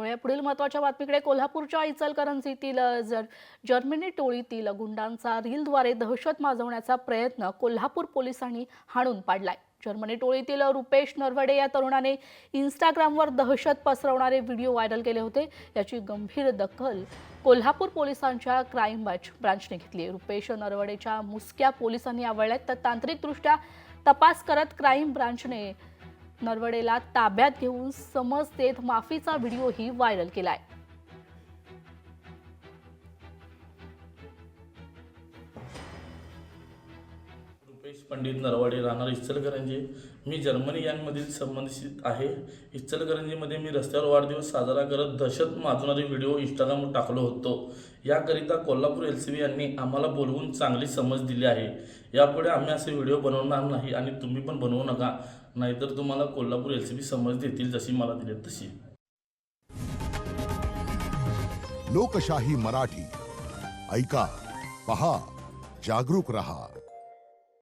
पाहूया पुढील महत्त्वाच्या बातमीकडे. कोल्हापूरच्या इचलकरंजीतील जर्मनी टोळीतील गुंडांचा रीलद्वारे दहशत माजवण्याचा प्रयत्न कोल्हापूर पोलिसांनी हाणून पाडलाय. जर्मनी टोळीतील रुपेश नरवडे या तरुणाने इंस्टाग्रामवर दहशत पसरवणारे व्हिडिओ व्हायरल केले होते. याची गंभीर दखल कोल्हापूर पोलिसांच्या क्राईम ब्रांचने घेतली. रुपेश नरवडेच्या मुसक्या पोलिसांनी आवळल्यात, तर तांत्रिकदृष्ट्या तपास करत क्राईम ब्रांचने नरवडेला ताब्यात घेऊन समज देत माफीचा व्हिडिओही व्हायरल केलाय. रुपेश पंडित नरवडे, राहणार इचलकरंजी. मी जर्मनी गँगमधील संबंधित आहे. इचलकरंजीमध्ये मी रस्त्यावर वाढदिवस साजरा करत दहशत माजवणारे व्हिडिओ इंस्टाग्रामवर टाकलो होतो. याकरिता कोल्हापूर LCB यांनी आम्हाला बोलवून चांगली समज दिली आहे. यापुढे आम्ही असे व्हिडिओ बनवणार नाही आणि तुम्ही पण बनवू नका, नाहीतर तुम्हाला कोल्हापूर LCB समज देतील जशी मला दिली तशी. लोकशाही मराठी ऐका, पहा, जागरूक रहा.